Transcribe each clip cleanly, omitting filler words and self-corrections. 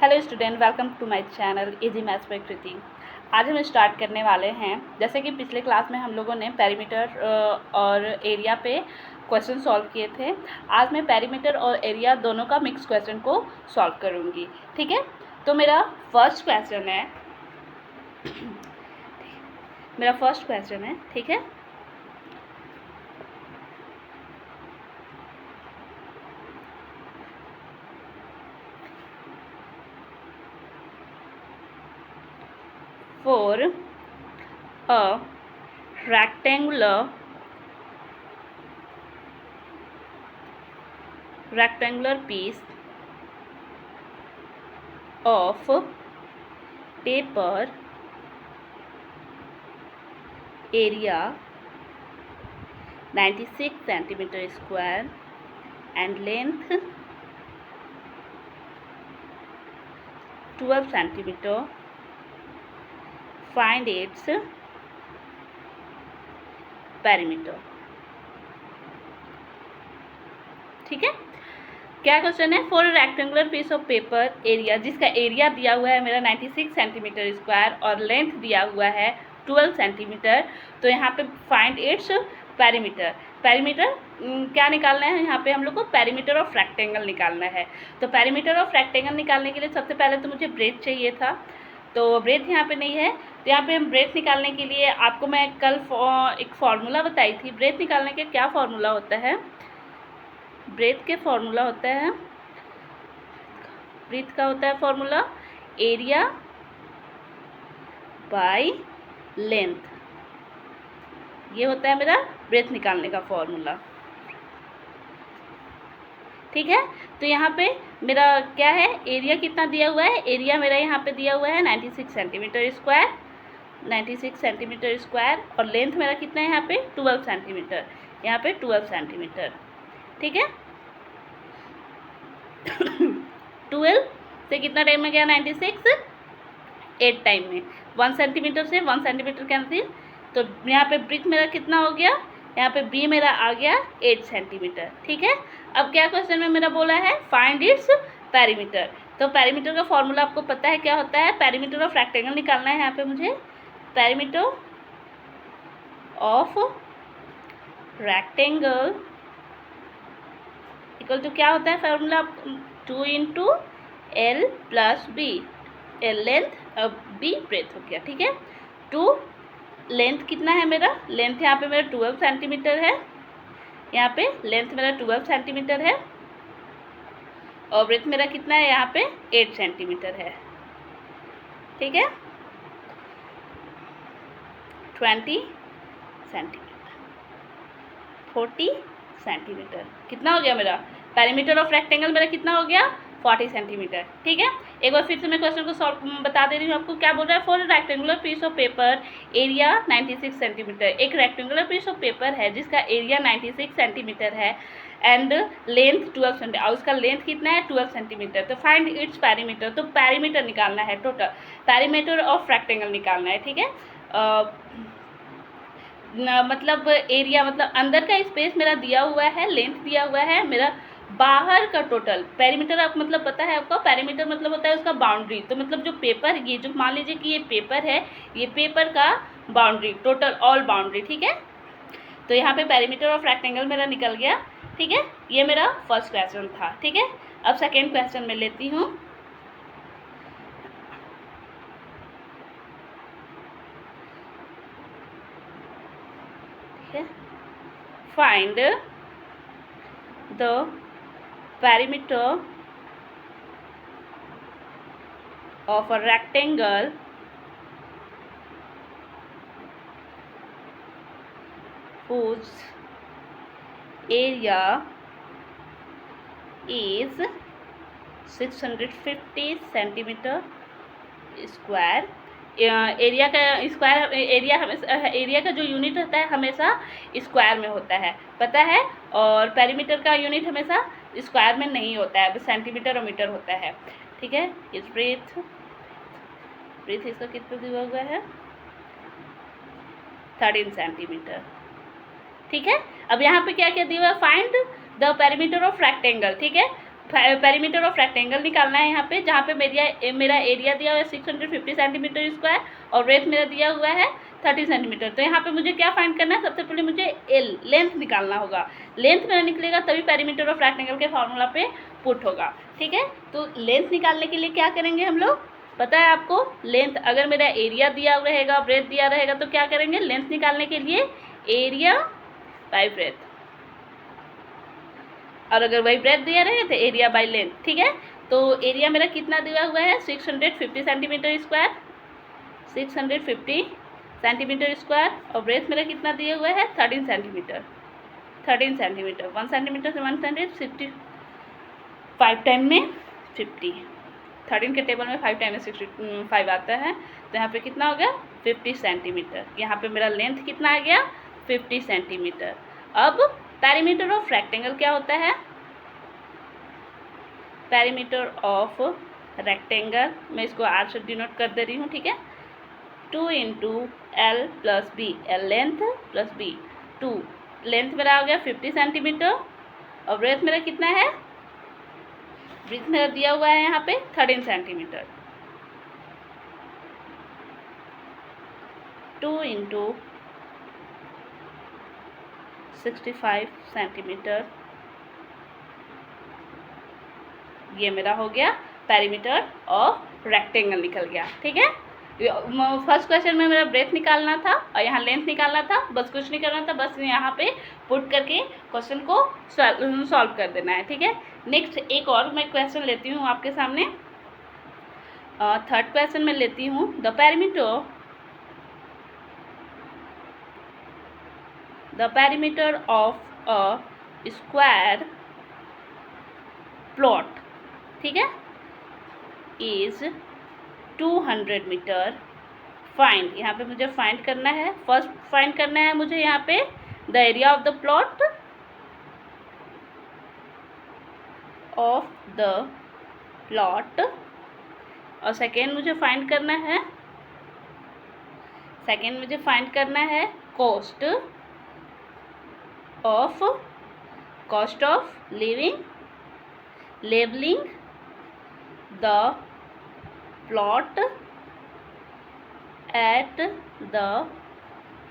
Hello student, welcome to my channel easy maths by Kriti. आज हम start करने वाले हैं, जैसे कि पिछले क्लास में हम लोगों ने पेरीमीटर और एरिया पे क्वेश्चन सॉल्व किए थे। आज मैं पेरीमीटर और एरिया दोनों का मिक्स क्वेश्चन को सॉल्व करूँगी। ठीक है, तो मेरा फर्स्ट क्वेश्चन है, ठीक है। For a rectangular piece of paper, area 96 centimeter square and length 12 centimeter, find its perimeter। ठीक है, क्या क्वेश्चन है? For rectangular piece of paper area, जिसका एरिया दिया हुआ है मेरा 96 सेंटीमीटर स्क्वायर और लेंथ दिया हुआ है 12 सेंटीमीटर। तो यहाँ पे फाइंड इट्स पेरीमीटर। पेरीमीटर क्या निकालना है? यहाँ पे हम लोग को पेरीमीटर ऑफ रेक्टेंगल निकालना है। तो पेरीमीटर ऑफ रेक्टेंगल निकालने के लिए सबसे पहले तो मुझे ब्रेथ चाहिए था, तो ब्रेथ यहाँ पे नहीं है। तो यहाँ पे हम ब्रेथ निकालने के लिए आपको मैं कल एक फार्मूला बताई थी। ब्रेथ निकालने के क्या फार्मूला होता है? ब्रेथ के फार्मूला होता है, ब्रेथ का होता है फार्मूला एरिया बाय लेंथ। ये होता है मेरा ब्रेथ निकालने का फॉर्मूला। ठीक है, तो यहाँ पे मेरा क्या है? एरिया कितना दिया हुआ है? एरिया मेरा यहाँ पे दिया हुआ है 96 सेंटीमीटर स्क्वायर, 96 सेंटीमीटर स्क्वायर, और लेंथ मेरा कितना है यहाँ पे? 12 सेंटीमीटर, यहाँ पे 12 सेंटीमीटर। ठीक है, 12 से कितना टाइम में गया? 96 8 टाइम में। 1 सेंटीमीटर से 1 सेंटीमीटर कैंसिल, तो यहाँ पे ब्रेथ मेरा कितना हो गया? यहाँ पे बी मेरा आ गया 8 सेंटीमीटर। ठीक है, अब क्या क्वेश्चन में मेरा बोला है? Find its perimeter. तो पेरीमीटर का फॉर्मूला आपको पता है क्या होता है? पेरीमीटर ऑफ रेक्टेंगल निकालना है यहाँ पे मुझे। Perimeter of rectangle equal to क्या होता है formula? 2 into L plus B. L length, अब बी ब्रेथ हो गया। ठीक है, 2 लेंथ कितना है मेरा? लेंथ यहाँ पे मेरा 12 सेंटीमीटर है, यहाँ पे लेंथ मेरा 12 सेंटीमीटर है, और ब्रेथ मेरा कितना है? यहाँ पे 8 सेंटीमीटर है। ठीक है, 20 सेंटीमीटर, 40 सेंटीमीटर। कितना हो गया मेरा? पेरीमीटर ऑफ रेक्टेंगल मेरा कितना हो गया? 40 सेंटीमीटर। ठीक है, एक बार फिर से मैं क्वेश्चन को सॉल्व बता दे रही हूँ आपको। क्या बोल रहा है? For rectangular piece of paper area 96 centimetre. एक रेक्टेंगुलर पीस ऑफ पेपर है जिसका एरिया 96 सेंटीमीटर है एंड लेंथ 12 सेंटीमीटर, और उसका लेंथ कितना है? 12 सेंटीमीटर। तो फाइंड इट्स पेरीमीटर। तो पेरीमीटर निकालना है, टोटल पेरीमीटर ऑफ रेक्टेंगल निकालना है। ठीक है, मतलब एरिया, मतलब अंदर का स्पेस मेरा दिया हुआ है, लेंथ दिया हुआ है मेरा, बाहर का टोटल। पेरीमीटर आप मतलब पता है आपका? पेरीमीटर मतलब होता है उसका बाउंड्री। तो मतलब जो पेपर, ये जो मान लीजिए कि ये पेपर है, ये पेपर का बाउंड्री, टोटल ऑल बाउंड्री। ठीक है, तो यहाँ पे पेरीमीटर ऑफ रेक्टेंगल मेरा निकल गया। ठीक है, ये मेरा फर्स्ट क्वेश्चन था। ठीक है, अब सेकेंड क्वेश्चन में लेती हूँ। Find the perimeter of a rectangle whose area is 650 centimetre square. Area का स्क्वायर, एरिया हमेशा, एरिया का जो यूनिट होता है हमेशा स्क्वायर में होता है, पता है। और पेरीमीटर का यूनिट हमेशा स्क्वायर में नहीं होता है, सेंटीमीटर और मीटर होता है। ठीक है, इस ब्रेथ इसका कितना दिया हुआ है? 13 सेंटीमीटर। ठीक है, अब यहाँ पे क्या क्या दिया हुआ है? Find the perimeter of rectangle. ठीक है, पेरीमीटर ऑफ रेक्टेंगल निकालना है यहाँ पे, जहाँ पे मेरा एरिया दिया हुआ है 650 सेंटीमीटर स्क्वायर और ब्रेथ मेरा दिया हुआ है 30 सेंटीमीटर। तो यहाँ पे मुझे क्या फाइंड करना है, सबसे पहले मुझे एल लेंथ निकालना होगा। लेंथ मेरा निकलेगा तभी पेरीमीटर ऑफ रेक्टेंगल के फॉर्मूला पे पुट होगा, ठीक है। तो लेंथ निकालने के लिए क्या करेंगे हम लोग, पता है आपको, लेंथ अगर मेरा एरिया दिया रहेगा, ब्रेथ दिया रहेगा, तो क्या करेंगे लेंथ निकालने के लिए एरिया बाई ब्रेथ, और अगर वही ब्रेथ दिया रहे तो एरिया बाई लेंथ, ठीक है। तो एरिया मेरा कितना दिया हुआ है 650 सेंटीमीटर स्क्वायर, 650 सेंटीमीटर स्क्वायर, और ब्रेथ मेरा कितना दिया हुआ है 13 सेंटीमीटर, 1 सेंटीमीटर से 1 सेंटीमीटर 5 टाइम में 50, 13 के टेबल में 5 टाइम में 65 आता है, तो यहाँ पे कितना हो गया 50 सेंटीमीटर। यहाँ पे मेरा लेंथ कितना आ गया 50 सेंटीमीटर। अब पेरीमीटर ऑफ रेक्टेंगल क्या होता है, पेरीमीटर ऑफ रेक्टेंगल मैं इसको आर से डिनोट कर दे रही हूँ, ठीक है। 2 into L plus B, L length plus B, 2 length मेरा आ गया 50 सेंटीमीटर और ब्रेथ मेरा कितना है, ब्रेथ मेरा दिया हुआ है यहाँ पे 13 सेंटीमीटर, 2 इंटू 65 सेंटीमीटर, ये मेरा हो गया पेरीमीटर ऑफ रेक्टेंगल निकल गया, ठीक है। फर्स्ट क्वेश्चन में मेरा ब्रेथ निकालना था और यहाँ लेंथ निकालना था, बस कुछ नहीं करना था, बस यहाँ पे पुट करके क्वेश्चन को सॉल्व कर देना है, ठीक है। नेक्स्ट एक और मैं क्वेश्चन लेती हूँ आपके सामने, थर्ड क्वेश्चन में लेती हूँ। The perimeter of a square plot, ठीक है, इज 200 मीटर। फाइंड, यहाँ पे मुझे फाइंड करना है, फर्स्ट फाइंड करना है मुझे यहाँ पे the area of the plot और सेकेंड मुझे फाइंड करना है cost of labelling the plot at the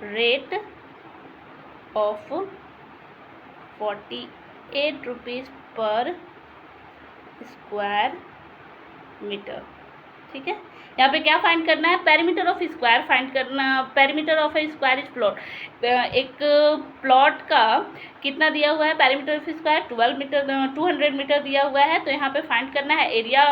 rate of 48 rupees पर स्क्वायर मीटर, ठीक है। यहाँ पे क्या फाइंड करना है, पेरीमीटर ऑफ स्क्वायर फाइंड करना, perimeter of A square is plot, एक प्लॉट का कितना दिया हुआ है, पेरीमीटर ऑफ स्क्वायर 200 मीटर दिया हुआ है। तो यहाँ पे फाइंड करना है एरिया,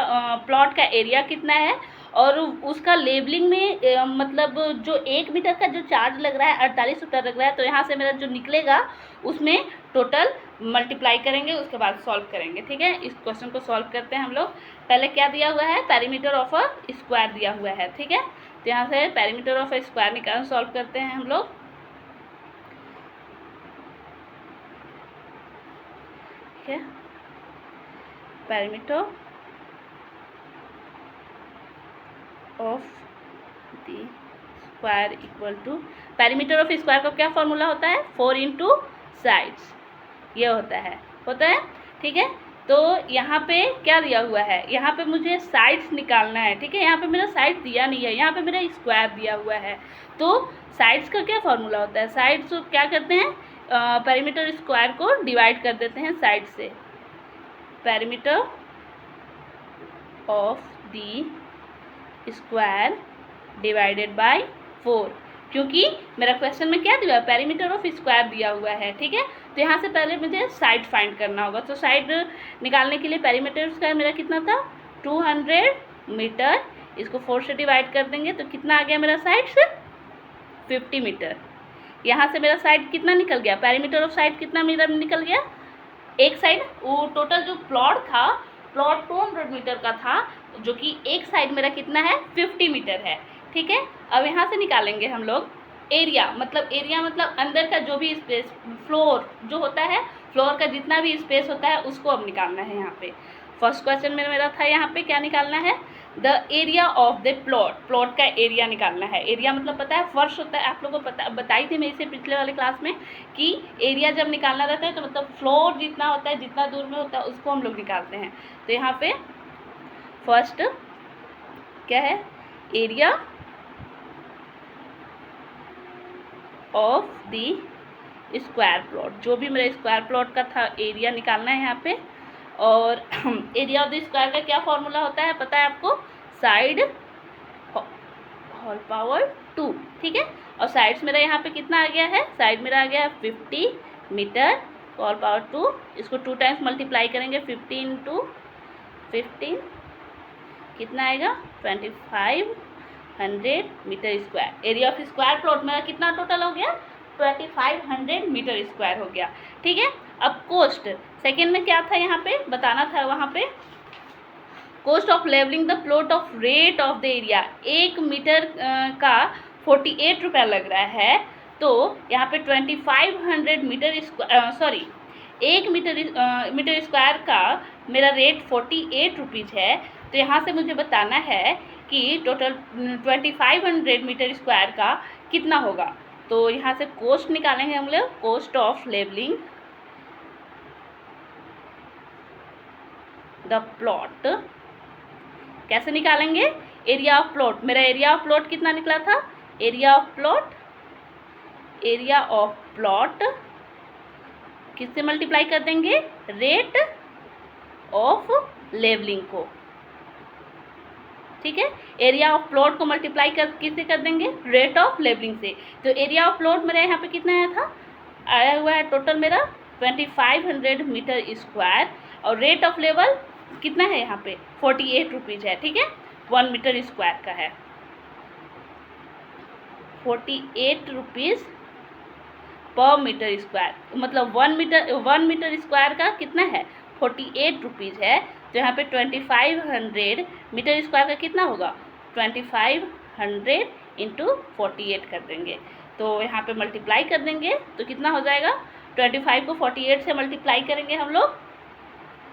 प्लॉट का एरिया कितना है और उसका लेबलिंग में मतलब जो 1 मीटर का जो चार्ज लग रहा है 48 रुपये लग रहा है। तो यहाँ से मेरा जो निकलेगा उसमें टोटल मल्टीप्लाई करेंगे, उसके बाद सॉल्व करेंगे, ठीक है। इस क्वेश्चन को सॉल्व करते हैं हम लोग। पहले क्या दिया हुआ है, पेरीमीटर ऑफ अ स्क्वायर दिया हुआ है, ठीक है। तो यहाँ से पेरीमीटर ऑफ अ स्क्वायर निकाल सॉल्व करते हैं हम लोग, ठीक है। Perimeter of the square equal to, perimeter of square का क्या फॉर्मूला होता है 4 इंटू साइड्स, ये होता है, ठीक है। तो यहाँ पे क्या दिया हुआ है, यहाँ पे मुझे साइड्स निकालना है, ठीक है। यहाँ पे मेरा साइड दिया नहीं है, यहाँ पे मेरा स्क्वायर दिया हुआ है। तो साइड्स का क्या फॉर्मूला होता है, साइड्स क्या करते हैं, पेरीमीटर स्क्वायर को डिवाइड कर देते हैं साइड से, perimeter of the square divided by 4, क्योंकि मेरा क्वेश्चन में क्या दिया है, पेरीमीटर ऑफ स्क्वायर दिया हुआ है, ठीक है। तो यहाँ से पहले मुझे साइड फाइंड करना होगा। तो साइड निकालने के लिए पेरीमीटर स्क्वायर मेरा कितना था 200 मीटर, इसको 4 से डिवाइड कर देंगे तो कितना आ गया मेरा साइड से 50 मीटर। यहाँ से मेरा साइड कितना निकल गया, पेरीमीटर ऑफ साइड कितना मेरा निकल गया, एक साइड, वो टोटल जो प्लॉट था, प्लॉट 200 मीटर का था, जो कि एक साइड मेरा कितना है 50 मीटर है, ठीक है। अब यहाँ से निकालेंगे हम लोग एरिया, मतलब अंदर का जो भी स्पेस, फ्लोर जो होता है, फ्लोर का जितना भी स्पेस होता है उसको अब निकालना है। यहाँ पे फर्स्ट क्वेश्चन में मेरा था, यहाँ पे क्या निकालना है, the area of the plot, plot का एरिया निकालना है। एरिया मतलब पता है फर्श होता है, आप लोगों को पता बताई थी मैं इसे पिछले वाले क्लास में कि एरिया जब निकालना रहता है तो मतलब फ्लोर जितना होता है, जितना दूर में होता है उसको हम लोग निकालते हैं। तो यहाँ पे फर्स्ट क्या है, area of the square plot, जो भी मेरा स्क्वायर प्लॉट का था एरिया निकालना है यहाँ पे। और एरिया ऑफ द स्क्वायर का क्या फॉर्मूला होता है पता है आपको, साइड होल पावर 2, ठीक है। और साइड्स मेरा यहाँ पे कितना आ गया है, साइड मेरा आ गया है 50 मीटर होल पावर 2। इसको 2 टाइम्स मल्टीप्लाई करेंगे, 50 इंटू 15 कितना आएगा 2500 metre square. Area of square plot मेरा कितना टोटल हो गया, 2500 मीटर स्क्वायर हो गया, ठीक है। अब कोस्ट सेकेंड में क्या था यहाँ पे बताना था, वहाँ पे cost of levelling the plot of rate of the area, 1 metre का 48 रुपया लग रहा है। तो यहाँ पे 2500 मीटर सॉरी 1 मीटर स्क्वायर का मेरा रेट 48 रुपीज़ है। तो यहाँ से मुझे बताना है कि टोटल 2500 मीटर स्क्वायर का कितना होगा। तो यहाँ से कोस्ट निकालेंगे हम लोग, cost of levelling the plot. कैसे निकालेंगे, एरिया ऑफ प्लॉट, मेरा एरिया ऑफ प्लॉट कितना निकला था, एरिया ऑफ प्लॉट किससे मल्टीप्लाई कर देंगे, रेट ऑफ लेवलिंग को, ठीक है। एरिया ऑफ प्लॉट को मल्टीप्लाई किससे कर देंगे, रेट ऑफ लेवलिंग से। तो एरिया ऑफ प्लॉट मेरा यहाँ पे कितना आया था, आया हुआ है टोटल मेरा 2500 मीटर स्क्वायर, और रेट ऑफ लेवल कितना है यहाँ पे 48 रुपीज़ है, ठीक है। 1 मीटर स्क्वायर का है 48 रुपीज़ पर मीटर स्क्वायर, मतलब 1 मीटर स्क्वायर का कितना है 48 रुपीज़ है। तो यहाँ पे 2500 मीटर स्क्वायर का कितना होगा, 2500 इंटू 48 कर देंगे। तो यहाँ पे मल्टीप्लाई कर देंगे तो कितना हो जाएगा, 25 को 48 से मल्टीप्लाई करेंगे हम लोग,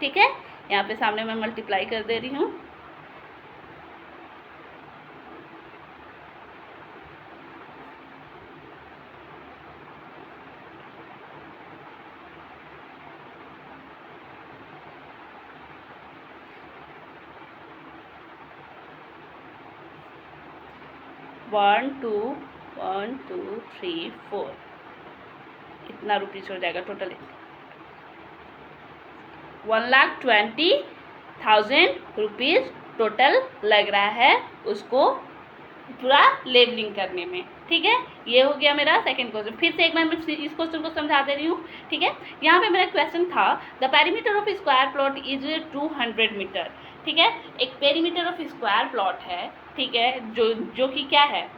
ठीक है। यहाँ पे सामने मैं मल्टीप्लाई कर दे रही हूँ। वन टू 3 4 इतना रुपीज़ हो जाएगा टोटल, 1,20,000 रुपीज़ टोटल लग रहा है उसको पूरा लेबलिंग करने में, ठीक है। ये हो गया मेरा सेकंड क्वेश्चन। फिर से एक बार मैं इस क्वेश्चन को समझा दे रही हूँ, ठीक है। यहाँ पे मेरा क्वेश्चन था the perimeter of square plot is 200 metre, ठीक है। एक पेरीमीटर ऑफ स्क्वायर प्लॉट है, ठीक है, जो कि क्या है,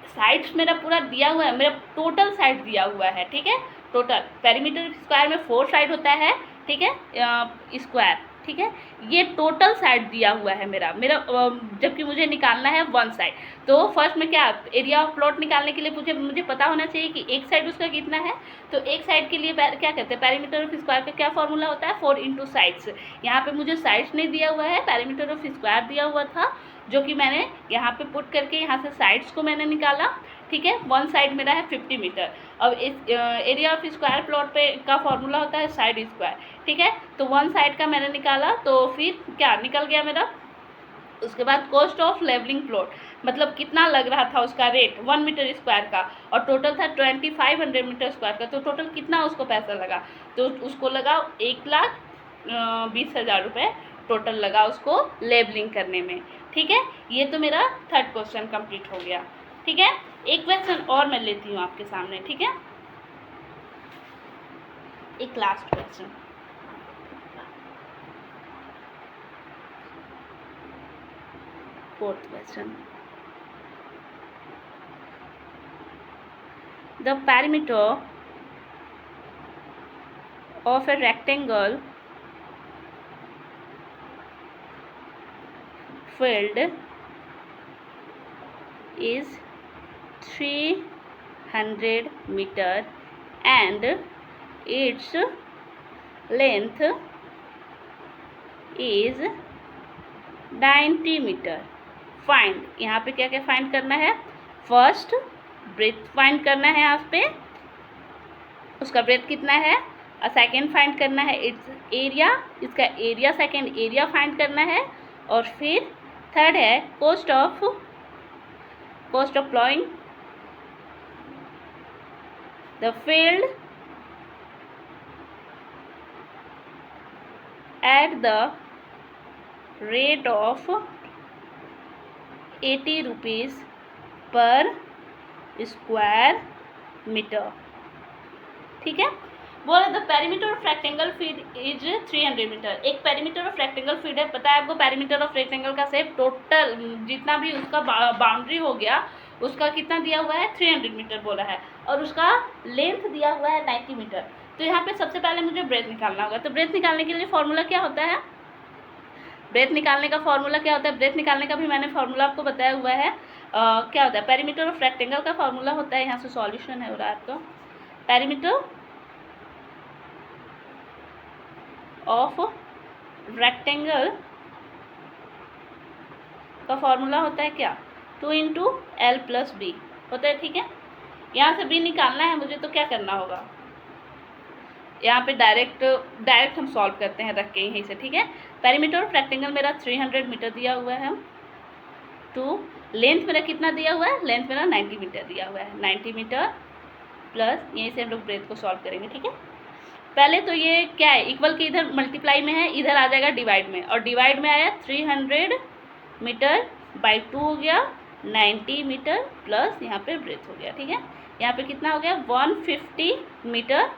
साइड्स मेरा पूरा दिया हुआ है, मेरा टोटल साइड दिया हुआ है, ठीक है। टोटल पेरीमीटर स्क्वायर में 4 साइड होता है, ठीक है, स्क्वायर, ठीक है। ये टोटल साइड दिया हुआ है मेरा जबकि मुझे निकालना है 1 साइड। तो फर्स्ट में क्या, एरिया ऑफ प्लॉट निकालने के लिए मुझे पता होना चाहिए कि एक साइड उसका कितना है। तो एक साइड के लिए क्या कहते हैं, पेरीमीटर ऑफ स्क्वायर का क्या फॉर्मूला होता है, 4 इंटू साइड्स। यहाँ पे मुझे साइड्स नहीं दिया हुआ है, पेरीमीटर ऑफ स्क्वायर दिया हुआ था, जो कि मैंने यहाँ पे पुट करके यहाँ से साइड्स को मैंने निकाला, ठीक है। 1 साइड मेरा है 50 मीटर। अब इस एरिया ऑफ स्क्वायर प्लॉट पे का फॉर्मूला होता है साइड स्क्वायर, ठीक है। तो 1 साइड का मैंने निकाला, तो फिर क्या निकल गया मेरा। उसके बाद कॉस्ट ऑफ लेवलिंग प्लॉट, मतलब कितना लग रहा था उसका रेट 1 मीटर स्क्वायर का, और टोटल था 2500 मीटर स्क्वायर का। तो टोटल कितना उसको पैसा लगा, तो उसको लगा 1,20,000 रुपये टोटल लगा उसको लेबलिंग करने में, ठीक है। ये तो मेरा थर्ड क्वेश्चन कंप्लीट हो गया, ठीक है। एक क्वेश्चन और मैं लेती हूँ आपके सामने, ठीक है, एक last question. Fourth question, the perimeter of a rectangle filled is 300 meter and its length is 90 metre. Find, यहाँ पे क्या क्या फाइंड करना है? फर्स्ट ब्रेथ फाइंड करना है, यहाँ पे उसका ब्रेथ कितना है। सेकेंड फाइंड करना है इट्स एरिया, इसका एरिया, सेकेंड एरिया फाइंड करना है। और फिर थर्ड है cost of ploughing the field at the rate of 80 rupees per square metre. ठीक है, बोले the perimeter of rectangle field is 300 metre. एक पेरीमीटर ऑफ रेक्टेंगल फीड है, पता है आपको पेरीमीटर ऑफ रेक्टेंगल का शेप टोटल जितना भी उसका बाउंड्री हो गया उसका कितना दिया हुआ है? 300 मीटर बोला है, और उसका लेंथ दिया हुआ है 90 मीटर। तो यहाँ पे सबसे पहले मुझे ब्रेथ निकालना होगा। तो ब्रेथ निकालने के लिए फॉर्मूला क्या होता है? ब्रेथ निकालने का फॉर्मूला क्या होता है? ब्रेथ निकालने का भी मैंने फॉर्मूला आपको बताया हुआ है। क्या होता है? पेरीमीटर ऑफ रेक्टेंगल का फॉर्मूला होता है, यहाँ से सॉल्यूशन है हो रहा है आपको। पेरीमीटर ऑफ रेक्टेंगल का फॉर्मूला होता है क्या? 2 × L + B होता है। ठीक है, यहाँ से B निकालना है मुझे, तो क्या करना होगा? यहाँ पे डायरेक्ट हम सॉल्व करते हैं रख के यहीं से। ठीक है, पेरीमीटर ऑफ रेक्टेंगल मेरा 300 मीटर दिया हुआ है। टू लेंथ मेरा कितना दिया हुआ है? लेंथ मेरा 90 मीटर दिया हुआ है। 90 मीटर प्लस यहीं से हम लोग ब्रेथ को सॉल्व करेंगे। ठीक है, पहले तो ये क्या है? इक्वल के इधर मल्टीप्लाई में है, इधर आ जाएगा डिवाइड में, और डिवाइड में आया 300 मीटर बाई 2 हो गया 90 मीटर प्लस यहाँ पे ब्रेथ हो गया। ठीक है, यहाँ पे कितना हो गया? 150 मीटर,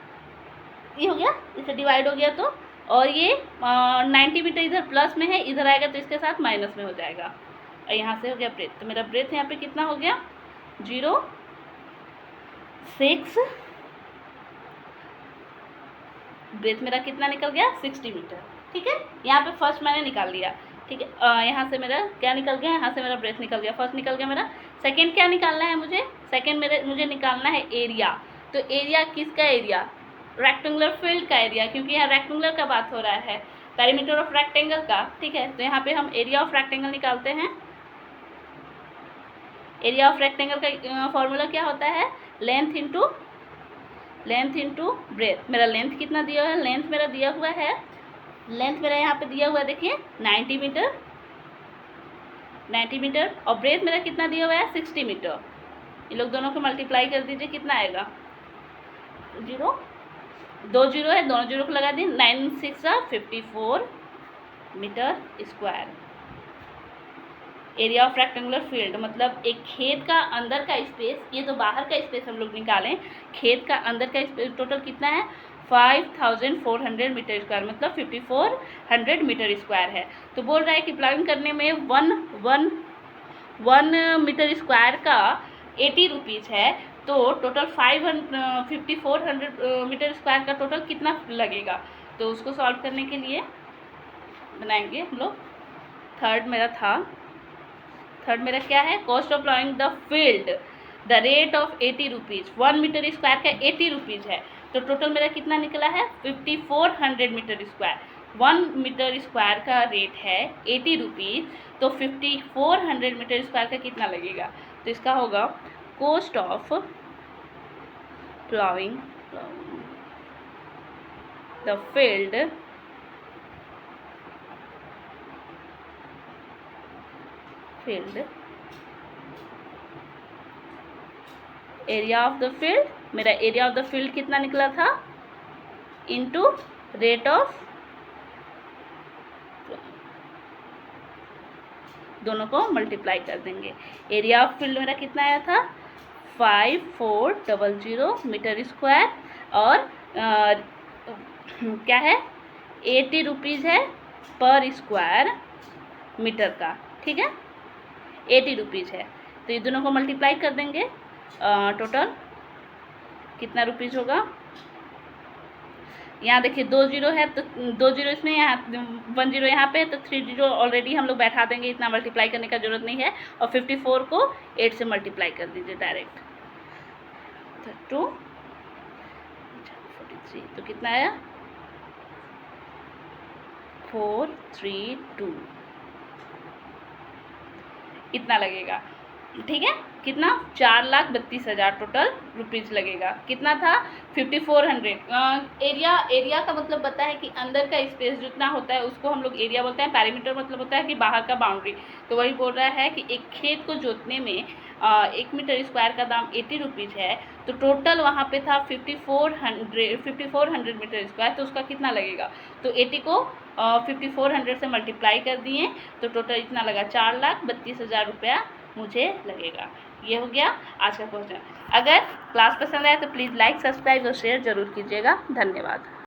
ये हो गया, इसे डिवाइड हो गया तो, और ये 90 मीटर इधर प्लस में है, इधर आएगा तो इसके साथ माइनस में हो जाएगा, और यहाँ से हो गया ब्रेथ। तो मेरा ब्रेथ यहाँ पे कितना हो गया? 0.6, ब्रेथ मेरा कितना निकल गया? 60 मीटर। ठीक है, यहाँ पे फर्स्ट मैंने निकाल लिया। ठीक है, यहाँ से मेरा क्या निकल गया? यहाँ से मेरा ब्रेथ निकल गया, फर्स्ट निकल गया मेरा। सेकेंड क्या निकालना है मुझे? सेकेंड मुझे निकालना है एरिया। तो एरिया किसका एरिया? रेक्टेंगुलर फील्ड का एरिया, क्योंकि यहाँ रेक्टेंगुलर का बात हो रहा है, पेरीमीटर ऑफ रेक्टेंगल का। ठीक है, तो यहाँ पे हम एरिया ऑफ रेक्टेंगल निकालते हैं। एरिया ऑफ रेक्टेंगल का फॉर्मूला क्या होता है? Length into breadth. मेरा लेंथ कितना दिया हुआ है? लेंथ मेरा दिया हुआ है, लेंथ मेरा यहाँ पे दिया हुआ है, देखिए 90 मीटर, और ब्रेथ मेरा कितना दिया हुआ है? 60 मीटर। ये लोग दोनों को मल्टीप्लाई कर दीजिए, कितना आएगा? 2 जीरो है, दोनों जीरो को लगा दी, 9 6 54 metre square. Area of rectangular field मतलब एक खेत का अंदर का स्पेस, ये तो बाहर का स्पेस हम लोग निकालें, खेत का अंदर का स्पेस टोटल कितना है? 5400 मीटर स्क्वायर, मतलब 5400 मीटर स्क्वायर है। तो बोल रहा है कि प्लाइंग करने में 1 मीटर स्क्वायर का 80 रुपीज़ है, तो टोटल 5400 मीटर स्क्वायर का टोटल कितना लगेगा? तो उसको सॉल्व करने के लिए बनाएंगे हम लोग। थर्ड मेरा क्या है? Cost of ploughing the field the rate of 80 rupees. 1 metre square का 80 रुपीज़ है, तो टोटल मेरा कितना निकला है? 5400 मीटर स्क्वायर। 1 मीटर स्क्वायर का रेट है 80 रुपीज़, तो 5400 मीटर स्क्वायर का कितना लगेगा? तो इसका होगा cost of ploughing the field area of the field, मेरा एरिया ऑफ द फील्ड कितना निकला था? इनटू रेट ऑफ, दोनों को मल्टीप्लाई कर देंगे। एरिया ऑफ फील्ड मेरा कितना आया था? 5400 मीटर स्क्वायर, और क्या है? 80 रुपीज़ है पर स्क्वायर मीटर का। ठीक है, 80 रुपीज़ है, तो ये दोनों को मल्टीप्लाई कर देंगे। टोटल कितना रुपीज़ होगा? यहाँ देखिए 2 जीरो है, तो 2 जीरो इसमें, यहाँ 1 जीरो यहाँ पे, तो 3 जीरो ऑलरेडी हम लोग बैठा देंगे, इतना मल्टीप्लाई करने का जरूरत नहीं है। और 54 को 8 से मल्टीप्लाई कर दीजिए डायरेक्ट, 43, तो कितना आया? 432 इतना लगेगा, ठीक है। कितना? 4,32,000 टोटल रुपीज़ लगेगा। कितना था? 5400। एरिया का मतलब पता है कि अंदर का स्पेस जितना होता है उसको हम लोग एरिया बोलते हैं। पैरीमीटर मतलब होता है कि बाहर का बाउंड्री। तो वही बोल रहा है कि एक खेत को जोतने में 1 मीटर स्क्वायर का दाम 80 रुपीज़ है, तो टोटल वहाँ पे था 5400 मीटर स्क्वायर, तो उसका कितना लगेगा? तो 80 को 5400 से मल्टीप्लाई कर दिए तो टोटल इतना लगा, 4,32,000 रुपया मुझे लगेगा। ये हो गया आज का क्वेश्चन। अगर क्लास पसंद आए तो प्लीज़ लाइक, सब्सक्राइब और शेयर जरूर कीजिएगा। धन्यवाद।